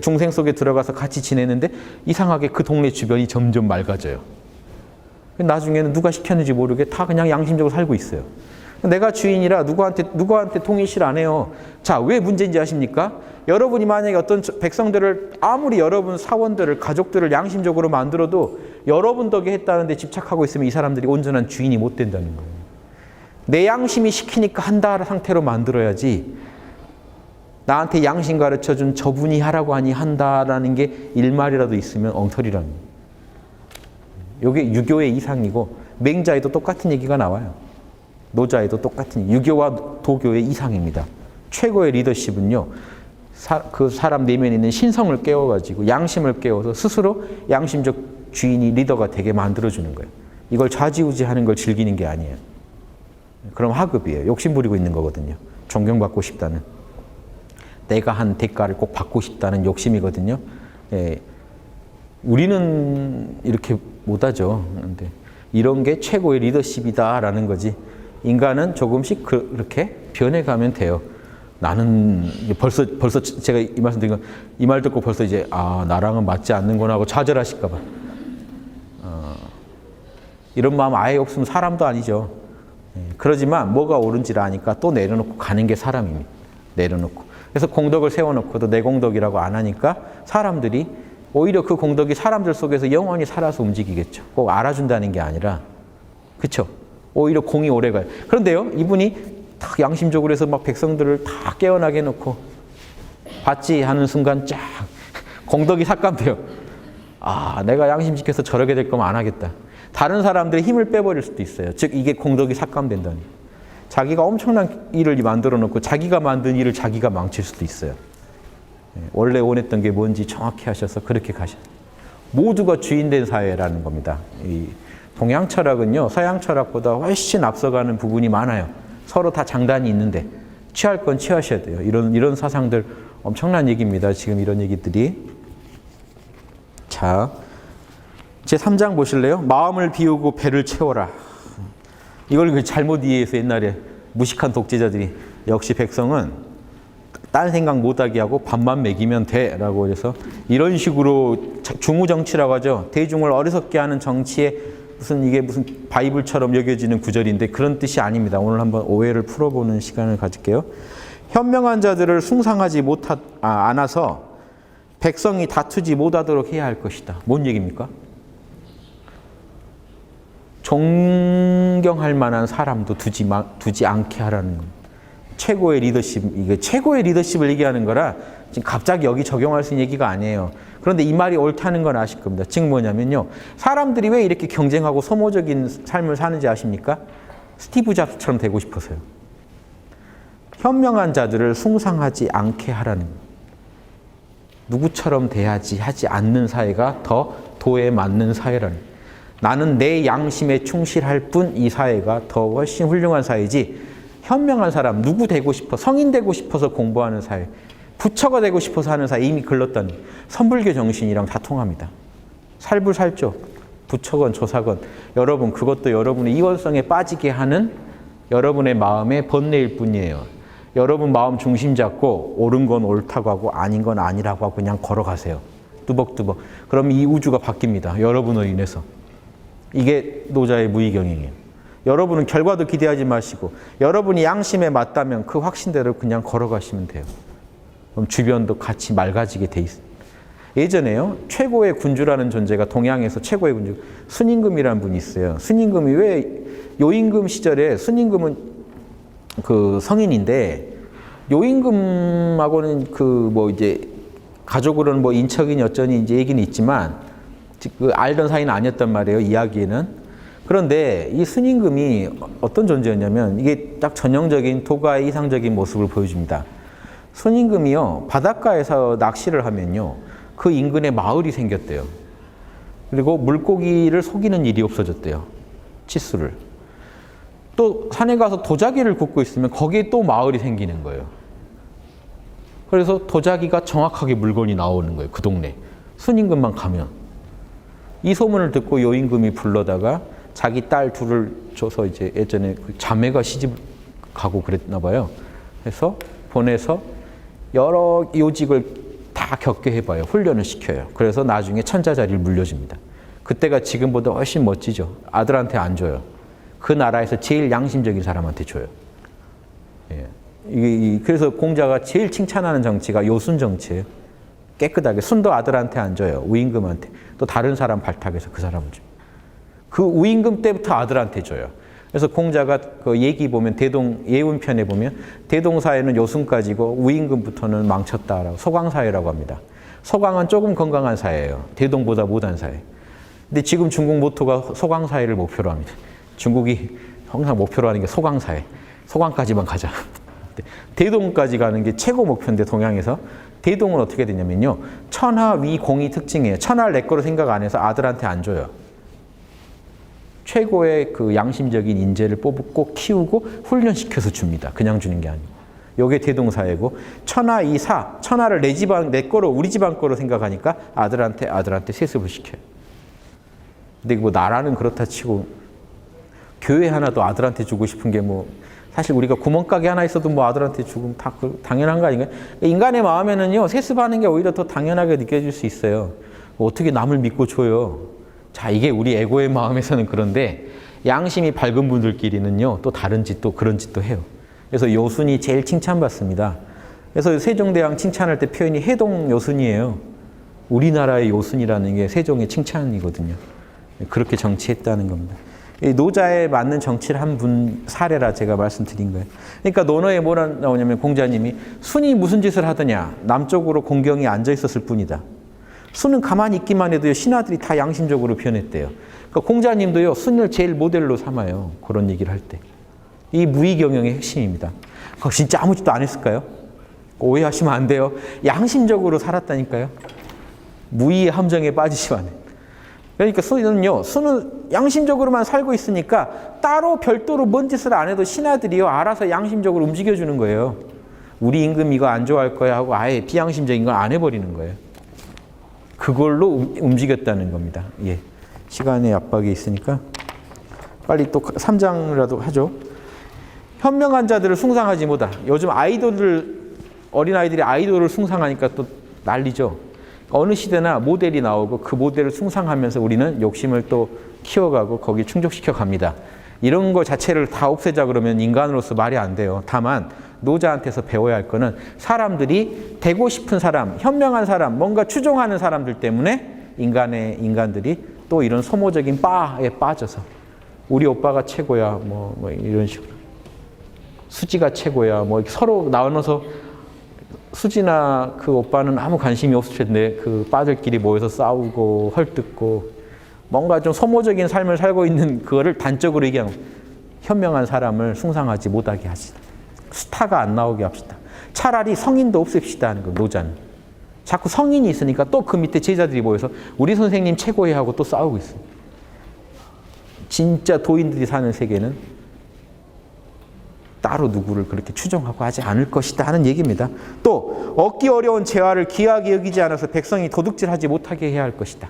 S1: 중생 속에 들어가서 같이 지내는데 이상하게 그 동네 주변이 점점 맑아져요. 나중에는 누가 시켰는지 모르게 다 그냥 양심적으로 살고 있어요. 내가 주인이라 누구한테 통일실 안 해요. 자, 왜 문제인지 아십니까? 여러분이 만약에 어떤 백성들을 아무리 여러분 사원들을 가족들을 양심적으로 만들어도 여러분 덕에 했다는데 집착하고 있으면 이 사람들이 온전한 주인이 못 된다는 거예요. 내 양심이 시키니까 한다 상태로 만들어야지 나한테 양심 가르쳐준 저분이 하라고 하니 한다라는 게 일말이라도 있으면 엉터리라는 거예요. 이게 유교의 이상이고 맹자에도 똑같은 얘기가 나와요. 노자에도 똑같은 유교와 도교의 이상입니다. 최고의 리더십은요. 그 사람 내면에 있는 신성을 깨워가지고 양심을 깨워서 스스로 양심적 주인이 리더가 되게 만들어주는 거예요. 이걸 좌지우지하는 걸 즐기는 게 아니에요. 그럼 하급이에요. 욕심 부리고 있는 거거든요. 존경받고 싶다는. 내가 한 대가를 꼭 받고 싶다는 욕심이거든요. 예. 우리는 이렇게 못하죠. 그런데 이런 게 최고의 리더십이다라는 거지. 인간은 조금씩 그렇게 변해가면 돼요. 나는 벌써 제가 이 말씀 드린 건 이 말 듣고 벌써 이제 나랑은 맞지 않는구나 하고 좌절하실까 봐. 이런 마음 아예 없으면 사람도 아니죠. 예. 그러지만 뭐가 옳은지를 아니까 또 내려놓고 가는 게 사람입니다. 내려놓고. 그래서 공덕을 세워놓고도 내 공덕이라고 안 하니까 사람들이 오히려 그 공덕이 사람들 속에서 영원히 살아서 움직이겠죠. 꼭 알아준다는 게 아니라 그렇죠? 오히려 공이 오래 가요. 그런데요, 이분이 딱 양심적으로 해서 막 백성들을 다 깨어나게 해놓고 봤지 하는 순간 쫙 공덕이 삭감돼요. 아, 내가 양심 지켜서 저러게 될 거면 안 하겠다. 다른 사람들의 힘을 빼버릴 수도 있어요. 즉 이게 공덕이 삭감된다니. 자기가 엄청난 일을 만들어 놓고 자기가 만든 일을 자기가 망칠 수도 있어요. 원래 원했던 게 뭔지 정확히 하셔서 그렇게 가셔. 모두가 주인된 사회라는 겁니다. 이 동양 철학은요, 서양 철학보다 훨씬 앞서가는 부분이 많아요. 서로 다 장단이 있는데 취할 건 취하셔야 돼요. 이런 사상들 엄청난 얘기입니다. 지금 이런 얘기들이. 자, 제 3장 보실래요? 마음을 비우고 배를 채워라. 이걸 잘못 이해해서 옛날에 무식한 독재자들이 역시 백성은 딴 생각 못하게 하고 밥만 먹이면 돼 라고 해서 이런 식으로 중우정치라고 하죠. 대중을 어리석게 하는 정치에 이게 무슨 바이블처럼 여겨지는 구절인데 그런 뜻이 아닙니다. 오늘 한번 오해를 풀어보는 시간을 가질게요. 현명한 자들을 숭상하지 않아서 백성이 다투지 못하도록 해야 할 것이다. 뭔 얘기입니까? 존경할 만한 사람도 두지 않게 하라는 겁니다. 최고의 리더십, 이게 최고의 리더십을 얘기하는 거라 지금 갑자기 여기 적용할 수 있는 얘기가 아니에요. 그런데 이 말이 옳다는 건 아실 겁니다. 즉 뭐냐면요. 사람들이 왜 이렇게 경쟁하고 소모적인 삶을 사는지 아십니까? 스티브 잡스처럼 되고 싶어서요. 현명한 자들을 숭상하지 않게 하라는 거예요. 누구처럼 돼야지 하지 않는 사회가 더 도에 맞는 사회라는 거예요. 나는 내 양심에 충실할 뿐 이 사회가 더 훨씬 훌륭한 사회지 현명한 사람, 누구 되고 싶어, 성인 되고 싶어서 공부하는 사회, 부처가 되고 싶어서 하는 사회 이미 글렀던 선불교 정신이랑 다 통합니다. 살불살조, 부처건 조사건 여러분 그것도 여러분의 이원성에 빠지게 하는 여러분의 마음의 번뇌일 뿐이에요. 여러분 마음 중심 잡고 옳은 건 옳다고 하고 아닌 건 아니라고 하고 그냥 걸어가세요. 뚜벅뚜벅. 그럼 이 우주가 바뀝니다. 여러분으로 인해서. 이게 노자의 무의경영이에요. 여러분은 결과도 기대하지 마시고 여러분이 양심에 맞다면 그 확신대로 그냥 걸어가시면 돼요. 그럼 주변도 같이 맑아지게 돼 있어요. 예전에요. 최고의 군주라는 존재가 동양에서 최고의 군주 순임금이라는 분이 있어요. 순임금이 왜 요임금 시절에 순임금은 그 성인인데 요임금하고는 그 뭐 이제 가족으로는 뭐 인척이니 어쩌니 이제 얘기는 있지만 그 알던 사이는 아니었단 말이에요. 이야기에는. 그런데 이 순임금이 어떤 존재였냐면 이게 딱 전형적인 도가의 이상적인 모습을 보여줍니다. 순임금이요. 바닷가에서 낚시를 하면요. 그 인근에 마을이 생겼대요. 그리고 물고기를 속이는 일이 없어졌대요. 치수를. 또 산에 가서 도자기를 굽고 있으면 거기에 또 마을이 생기는 거예요. 그래서 도자기가 정확하게 물건이 나오는 거예요. 그 동네. 순임금만 가면. 이 소문을 듣고 요임금이 불러다가 자기 딸 둘을 줘서 이제 예전에 그 자매가 시집 가고 그랬나 봐요. 그래서 보내서 여러 요직을 다 겪게 해봐요. 훈련을 시켜요. 그래서 나중에 천자 자리를 물려줍니다. 그때가 지금보다 훨씬 멋지죠. 아들한테 안 줘요. 그 나라에서 제일 양심적인 사람한테 줘요. 예. 그래서 공자가 제일 칭찬하는 정치가 요순 정치예요. 깨끗하게. 순도 아들한테 안 줘요. 우임금한테. 또 다른 사람 발탁해서 그 사람을 줍니다. 그 우임금 때부터 아들한테 줘요. 그래서 공자가 그 얘기 보면 예운편에 보면 대동사회는 요순까지고 우임금부터는 망쳤다라고 소강사회라고 합니다. 소강은 조금 건강한 사회예요. 대동보다 못한 사회. 근데 지금 중국 모토가 소강사회를 목표로 합니다. 중국이 항상 목표로 하는 게 소강사회. 소강까지만 가자. 대동까지 가는 게 최고 목표인데 동양에서 대동은 어떻게 되냐면요. 천하위공이 특징이에요. 천하를 내 거로 생각 안 해서 아들한테 안 줘요. 최고의 그 양심적인 인재를 뽑고 키우고 훈련시켜서 줍니다. 그냥 주는 게 아니고. 이게 대동사회고 천하이사, 천하를 내 집안, 내 거로 우리 집안 거로 생각하니까 아들한테 세습을 시켜요. 근데 뭐 나라는 그렇다 치고 교회 하나도 아들한테 주고 싶은 게 뭐 사실 우리가 구멍가게 하나 있어도 뭐 아들한테 주고 다 당연한 거 아닌가요? 인간의 마음에는요 세습하는 게 오히려 더 당연하게 느껴질 수 있어요. 어떻게 남을 믿고 줘요? 자, 이게 우리 에고의 마음에서는 그런데 양심이 밝은 분들끼리는요 또 다른 짓도 그런 짓도 해요. 그래서 요순이 제일 칭찬받습니다. 그래서 세종대왕 칭찬할 때 표현이 해동 요순이에요. 우리나라의 요순이라는 게 세종의 칭찬이거든요. 그렇게 정치했다는 겁니다. 이 노자에 맞는 정치를 한 분 사례라 제가 말씀드린 거예요. 그러니까 논어에 뭐라 나오냐면 공자님이 순이 무슨 짓을 하더냐. 남쪽으로 공경이 앉아 있었을 뿐이다. 순은 가만히 있기만 해도 신하들이 다 양심적으로 변했대요. 그러니까 공자님도요, 순을 제일 모델로 삼아요. 그런 얘기를 할 때. 이 무의경영의 핵심입니다. 진짜 아무 짓도 안 했을까요? 오해하시면 안 돼요. 양심적으로 살았다니까요. 무의의 함정에 빠지시면 안 돼요. 그러니까 순은 양심적으로만 살고 있으니까 따로 별도로 뭔 짓을 안 해도 신하들이요, 알아서 양심적으로 움직여주는 거예요. 우리 임금 이거 안 좋아할 거야 하고 아예 비양심적인 걸 안 해버리는 거예요. 그걸로 움직였다는 겁니다. 예. 시간의 압박이 있으니까 빨리 또 3장이라도 하죠. 현명한 자들을 숭상하지 못하. 요즘 어린아이들이 아이돌을 숭상하니까 또 난리죠. 어느 시대나 모델이 나오고 그 모델을 숭상하면서 우리는 욕심을 또 키워가고 거기 충족시켜 갑니다. 이런 거 자체를 다 없애자 그러면 인간으로서 말이 안 돼요. 다만 노자한테서 배워야 할 거는 사람들이 되고 싶은 사람, 현명한 사람, 뭔가 추종하는 사람들 때문에 인간들이 또 이런 소모적인 바에 빠져서 우리 오빠가 최고야, 뭐 이런 식으로 수지가 최고야, 뭐 서로 나눠서 수지나 그 오빠는 아무 관심이 없을 텐데 그 빠들끼리 모여서 싸우고 헐뜯고 뭔가 좀 소모적인 삶을 살고 있는 그거를 단적으로 얘기하는 거예요. 현명한 사람을 숭상하지 못하게 하시다. 스타가 안 나오게 합시다. 차라리 성인도 없앱시다 하는 거예요. 노자는. 자꾸 성인이 있으니까 또 그 밑에 제자들이 모여서 우리 선생님 최고해 하고 또 싸우고 있어요. 진짜 도인들이 사는 세계는 따로 누구를 그렇게 추종하고 하지 않을 것이다 하는 얘기입니다. 또 얻기 어려운 재화를 귀하게 여기지 않아서 백성이 도둑질하지 못하게 해야 할 것이다.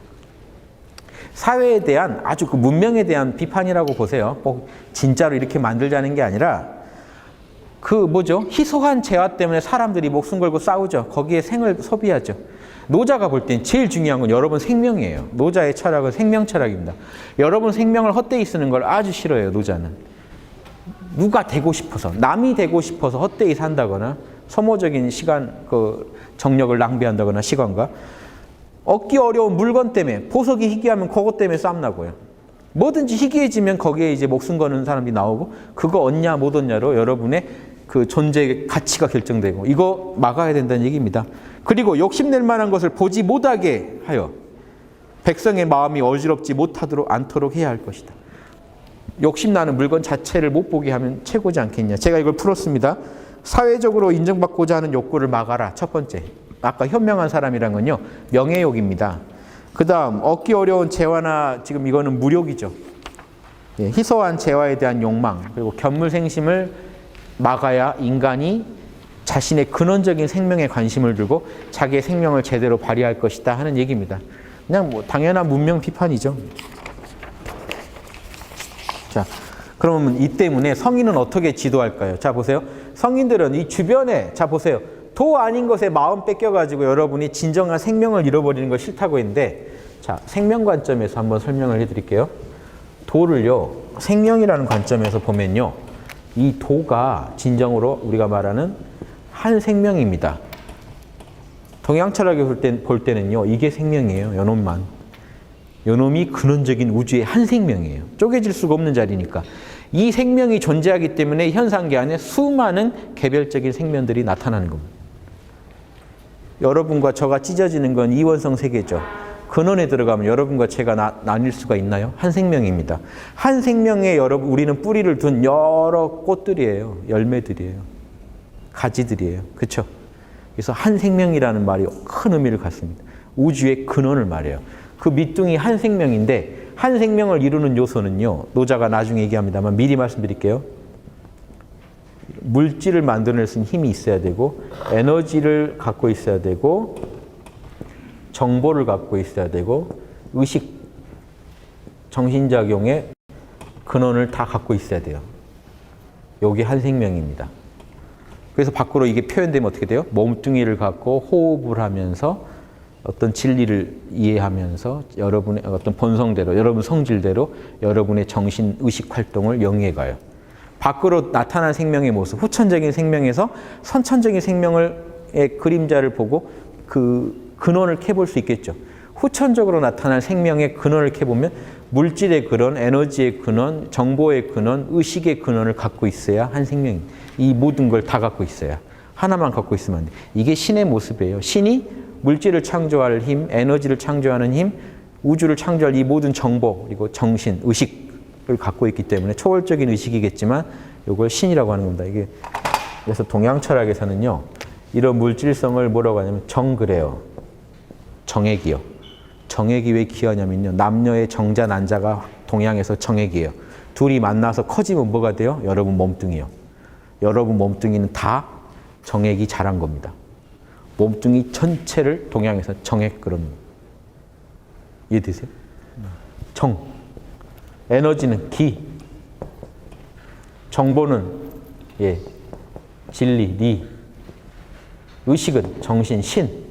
S1: 사회에 대한 아주 그 문명에 대한 비판이라고 보세요. 꼭 진짜로 이렇게 만들자는 게 아니라 희소한 재화 때문에 사람들이 목숨 걸고 싸우죠. 거기에 생을 소비하죠. 노자가 볼 땐 제일 중요한 건 여러분 생명이에요. 노자의 철학은 생명 철학입니다. 여러분 생명을 헛되이 쓰는 걸 아주 싫어해요. 노자는. 누가 되고 싶어서, 남이 되고 싶어서 헛되이 산다거나 소모적인 시간, 정력을 낭비한다거나 시간과 얻기 어려운 물건 때문에 보석이 희귀하면 그것 때문에 싸움 나고요. 뭐든지 희귀해지면 거기에 이제 목숨 거는 사람들이 나오고 그거 얻냐 못 얻냐로 여러분의 그 존재의 가치가 결정되고 이거 막아야 된다는 얘기입니다. 그리고 욕심낼 만한 것을 보지 못하게 하여 백성의 마음이 어지럽지 못하도록 않도록 해야 할 것이다. 욕심나는 물건 자체를 못 보게 하면 최고지 않겠냐. 제가 이걸 풀었습니다. 사회적으로 인정받고자 하는 욕구를 막아라. 첫 번째. 아까 현명한 사람이란 건요. 명예욕입니다. 그 다음 얻기 어려운 재화나 지금 이거는 무욕이죠. 예, 희소한 재화에 대한 욕망 그리고 견물생심을 막아야 인간이 자신의 근원적인 생명에 관심을 두고 자기의 생명을 제대로 발휘할 것이다 하는 얘기입니다. 그냥 당연한 문명 비판이죠. 자, 그러면 이 때문에 성인은 어떻게 지도할까요? 자, 보세요. 성인들은 이 주변에, 자, 보세요. 도 아닌 것에 마음 뺏겨가지고 여러분이 진정한 생명을 잃어버리는 걸 싫다고 했는데, 자, 생명 관점에서 한번 설명을 해드릴게요. 도를요, 생명이라는 관점에서 보면요, 이 도가 진정으로 우리가 말하는 한 생명입니다. 동양 철학에 볼 때는요, 이게 생명이에요, 요놈만. 요놈이 근원적인 우주의 한 생명이에요. 쪼개질 수가 없는 자리니까. 이 생명이 존재하기 때문에 현상계 안에 수많은 개별적인 생명들이 나타나는 겁니다. 여러분과 저가 찢어지는 건 이원성 세계죠. 근원에 들어가면 여러분과 제가 나뉠 수가 있나요? 한 생명입니다. 한 생명에 우리는 뿌리를 둔 여러 꽃들이에요. 열매들이에요. 가지들이에요. 그렇죠? 그래서 한 생명이라는 말이 큰 의미를 갖습니다. 우주의 근원을 말해요. 그 밑둥이 한 생명인데 한 생명을 이루는 요소는요. 노자가 나중에 얘기합니다만 미리 말씀드릴게요. 물질을 만들어낼 수 있는 힘이 있어야 되고 에너지를 갖고 있어야 되고 정보를 갖고 있어야 되고 의식, 정신작용의 근원을 다 갖고 있어야 돼요. 여기 한 생명입니다. 그래서 밖으로 이게 표현되면 어떻게 돼요? 몸뚱이를 갖고 호흡을 하면서 어떤 진리를 이해하면서 여러분의 어떤 본성대로, 여러분 성질대로 여러분의 정신, 의식 활동을 영위해가요. 밖으로 나타난 생명의 모습, 후천적인 생명에서 선천적인 생명의 그림자를 보고 그 근원을 캐볼 수 있겠죠. 후천적으로 나타난 생명의 근원을 캐보면 물질의 근원, 에너지의 근원, 정보의 근원, 의식의 근원을 갖고 있어야 한 생명이 이 모든 걸 다 갖고 있어야 하나만 갖고 있으면 안 돼. 이게 신의 모습이에요. 신이 물질을 창조할 힘, 에너지를 창조하는 힘, 우주를 창조할 이 모든 정보, 그리고 정신, 의식을 갖고 있기 때문에 초월적인 의식이겠지만 이걸 신이라고 하는 겁니다. 이게 그래서 동양 철학에서는요, 이런 물질성을 뭐라고 하냐면 정그래요. 정액이요. 정액이 왜 귀하냐면요, 남녀의 정자 난자가 동양에서 정액이에요. 둘이 만나서 커지면 뭐가 돼요? 여러분 몸뚱이요. 여러분 몸뚱이는 다 정액이 자란 겁니다. 몸뚱이 전체를 동양에서 정액 그럽니다. 이해되세요? 정. 에너지는 기. 정보는 예, 진리, 리. 의식은 정신, 신.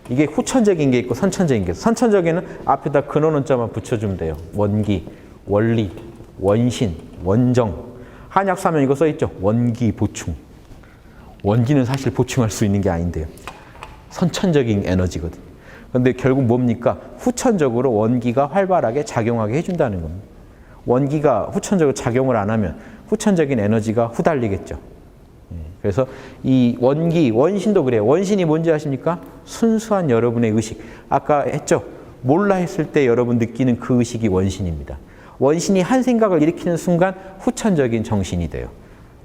S1: 이게 후천적인 게 있고 선천적인 게 있어요. 선천적에는 앞에다 근원원자만 붙여주면 돼요. 원기, 원리, 원신, 원정. 한약 사면 이거 써있죠. 원기 보충. 원기는 사실 보충할 수 있는 게 아닌데요. 선천적인 에너지거든. 그런데 결국 뭡니까? 후천적으로 원기가 활발하게 작용하게 해준다는 겁니다. 원기가 후천적으로 작용을 안 하면 후천적인 에너지가 후달리겠죠. 그래서 이 원기, 원신도 그래요. 원신이 뭔지 아십니까? 순수한 여러분의 의식. 아까 했죠? 몰라 했을 때 여러분 느끼는 그 의식이 원신입니다. 원신이 한 생각을 일으키는 순간 후천적인 정신이 돼요.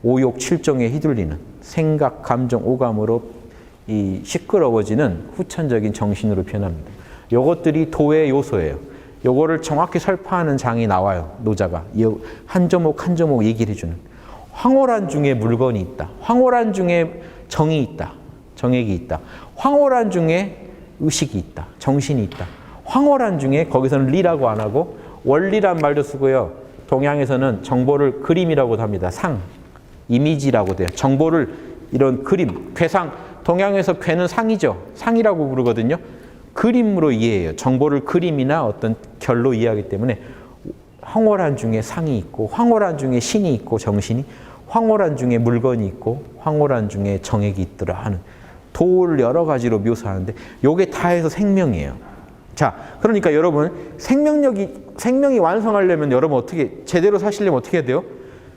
S1: 오욕, 칠정에 휘둘리는 생각, 감정, 오감으로 이 시끄러워지는 후천적인 정신으로 변합니다. 요것들이 도의 요소예요. 요거를 정확히 설파하는 장이 나와요. 노자가. 한 조목 한 조목 얘기를 해주는. 황홀한 중에 물건이 있다. 황홀한 중에 정이 있다. 정액이 있다. 황홀한 중에 의식이 있다. 정신이 있다. 황홀한 중에 거기서는 리라고 안 하고 원리란 말도 쓰고요. 동양에서는 정보를 그림이라고도 합니다. 상, 이미지라고 돼요. 정보를 이런 그림, 괴상. 동양에서 괴는 상이죠. 상이라고 부르거든요. 그림으로 이해해요. 정보를 그림이나 어떤 결로 이해하기 때문에 황홀한 중에 상이 있고 황홀한 중에 신이 있고 정신이 황홀한 중에 물건이 있고 황홀한 중에 정액이 있더라 하는 도를 여러 가지로 묘사하는데 요게 다 해서 생명이에요. 자, 그러니까 여러분 생명이 완성하려면 여러분 어떻게 제대로 사시려면 어떻게 해야 돼요?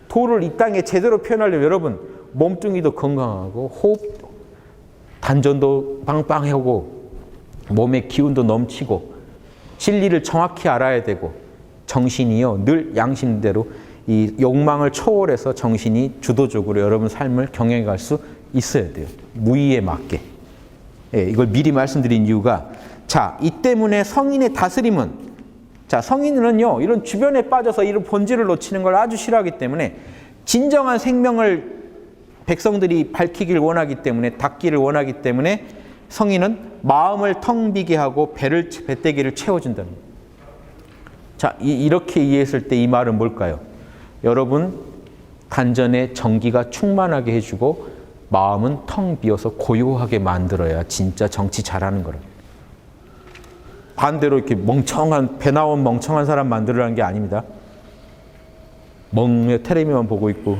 S1: 도를 이 땅에 제대로 표현하려면 여러분 몸뚱이도 건강하고 호흡 단전도 빵빵하고 몸의 기운도 넘치고 진리를 정확히 알아야 되고 정신이요 늘 양심대로 이 욕망을 초월해서 정신이 주도적으로 여러분 삶을 경영해 갈 수 있어야 돼요. 무의에 맞게. 예, 이걸 미리 말씀드린 이유가 자, 이 때문에 성인의 다스림은 자, 성인은요 이런 주변에 빠져서 이런 본질을 놓치는 걸 아주 싫어하기 때문에 진정한 생명을 백성들이 밝히길 원하기 때문에 닦기를 원하기 때문에 성인은 마음을 텅 비게 하고 배때기를 채워준다는 거예요. 자, 이렇게 이해했을 때 이 말은 뭘까요? 여러분 단전에 정기가 충만하게 해주고 마음은 텅 비어서 고요하게 만들어야 진짜 정치 잘하는 거라. 반대로 이렇게 멍청한 배 나온 멍청한 사람 만들으라는 게 아닙니다. 멍에 테레비만 보고 있고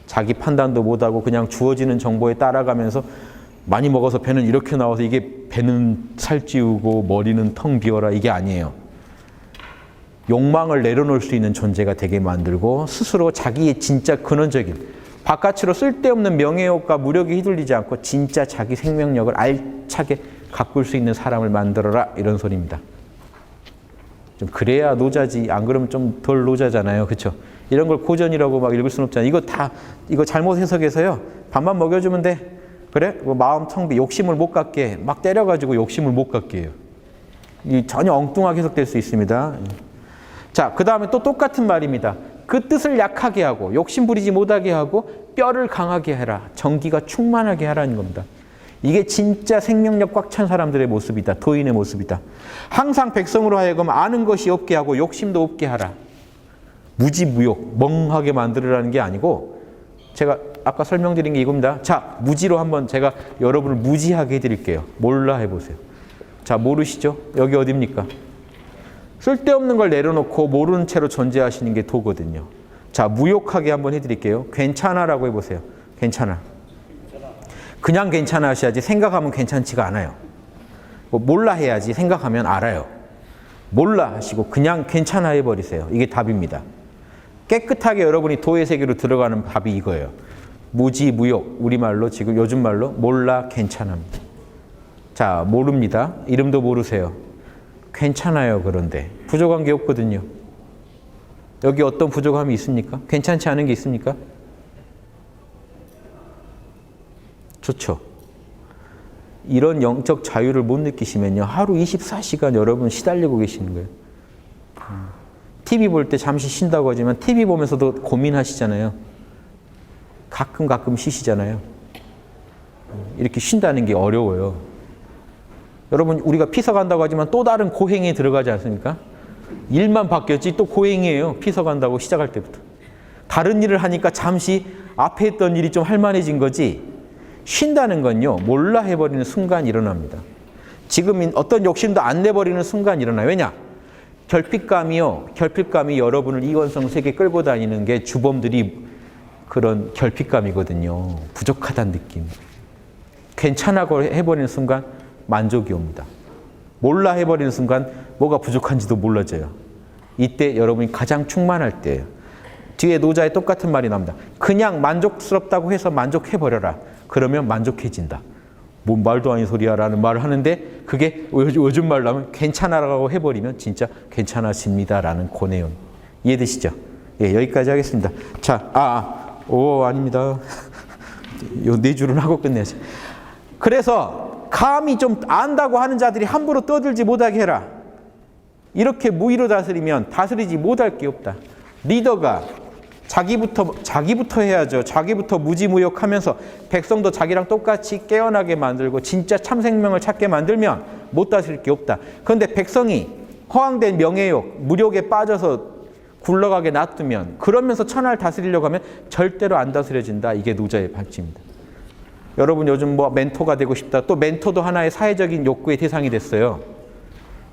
S1: 자기 판단도 못하고 그냥 주어지는 정보에 따라가면서 많이 먹어서 배는 이렇게 나와서 이게 배는 살찌우고 머리는 텅 비어라 이게 아니에요. 욕망을 내려놓을 수 있는 존재가 되게 만들고 스스로 자기의 진짜 근원적인 바깥으로 쓸데없는 명예욕과 무력에 휘둘리지 않고 진짜 자기 생명력을 알차게 가꿀 수 있는 사람을 만들어라 이런 소리입니다. 좀 그래야 노자지 안 그러면 좀 덜 노자잖아요. 그렇죠? 이런 걸 고전이라고 막 읽을 수는 없잖아요. 이거 잘못 해석해서요. 밥만 먹여주면 돼. 그래? 마음 텅비 욕심을 못 갖게 막 때려가지고 욕심을 못 갖게 해요. 이 전혀 엉뚱하게 해석될 수 있습니다. 자, 그 다음에 또 똑같은 말입니다. 그 뜻을 약하게 하고 욕심 부리지 못하게 하고 뼈를 강하게 해라. 정기가 충만하게 하라는 겁니다. 이게 진짜 생명력 꽉 찬 사람들의 모습이다. 도인의 모습이다. 항상 백성으로 하여금 아는 것이 없게 하고 욕심도 없게 하라. 무지무욕, 멍하게 만들으라는 게 아니고 제가 아까 설명드린 게 이겁니다. 자, 무지로 한번 제가 여러분을 무지하게 해드릴게요. 몰라 해보세요. 자, 모르시죠? 여기 어디입니까? 쓸데없는 걸 내려놓고 모르는 채로 존재하시는 게 도거든요. 자, 무욕하게 한번 해드릴게요. 괜찮아라고 해보세요. 괜찮아. 그냥 괜찮아 하셔야지 생각하면 괜찮지가 않아요. 몰라 해야지 생각하면 알아요. 몰라 하시고 그냥 괜찮아 해버리세요. 이게 답입니다. 깨끗하게 여러분이 도의 세계로 들어가는 답이 이거예요. 무지무욕, 우리말로 지금 요즘 말로 몰라 괜찮합니다. 자, 모릅니다. 이름도 모르세요. 괜찮아요. 그런데 부족한 게 없거든요. 여기 어떤 부족함이 있습니까? 괜찮지 않은 게 있습니까? 좋죠. 이런 영적 자유를 못 느끼시면요. 하루 24시간 여러분 시달리고 계시는 거예요. TV 볼 때 잠시 쉰다고 하지만 TV 보면서도 고민하시잖아요. 가끔 쉬시잖아요. 이렇게 쉰다는 게 어려워요. 여러분 우리가 피서 간다고 하지만 또 다른 고행에 들어가지 않습니까? 일만 바뀌었지 또 고행이에요. 피서 간다고 시작할 때부터. 다른 일을 하니까 잠시 앞에 했던 일이 좀 할만해진 거지 쉰다는 건요. 몰라 해버리는 순간 일어납니다. 지금 어떤 욕심도 안 내버리는 순간 일어나요. 왜냐? 결핍감이 여러분을 이원성 세계에 끌고 다니는 게 주범들이 그런 결핍감이거든요. 부족하다는 느낌. 괜찮아고 해버리는 순간 만족이 옵니다. 몰라 해버리는 순간 뭐가 부족한지도 몰라져요. 이때 여러분이 가장 충만할 때예요. 뒤에 노자의 똑같은 말이 나옵니다. 그냥 만족스럽다고 해서 만족해버려라. 그러면 만족해진다. 뭔 말도 아닌 소리야 라는 말을 하는데 그게 요즘 말로 하면 괜찮아라고 해버리면 진짜 괜찮아집니다 라는 고내용. 이해되시죠? 예, 여기까지 하겠습니다. 자, 아닙니다. 요 네 줄은 하고 끝내야지. 그래서 감히 좀 안다고 하는 자들이 함부로 떠들지 못하게 해라. 이렇게 무의로 다스리면 다스리지 못할 게 없다. 리더가 자기부터 해야죠. 자기부터 무지무욕하면서 백성도 자기랑 똑같이 깨어나게 만들고 진짜 참 생명을 찾게 만들면 못 다스릴 게 없다. 그런데 백성이 허황된 명예욕, 무력에 빠져서 굴러가게 놔두면 그러면서 천하를 다스리려고 하면 절대로 안 다스려진다. 이게 노자의 발제입니다. 여러분 요즘 뭐 멘토가 되고 싶다. 또 멘토도 하나의 사회적인 욕구의 대상이 됐어요.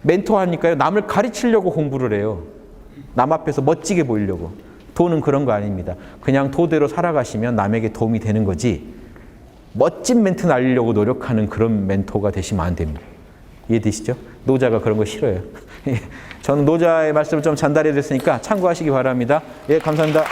S1: 멘토 하니까요. 남을 가르치려고 공부를 해요. 남 앞에서 멋지게 보이려고. 도는 그런 거 아닙니다. 그냥 도대로 살아가시면 남에게 도움이 되는 거지 멋진 멘트 날리려고 노력하는 그런 멘토가 되시면 안 됩니다. 이해되시죠? 노자가 그런 거 싫어요. 저는 노자의 말씀을 좀 전달해 드렸으니까 참고하시기 바랍니다. 예, 감사합니다.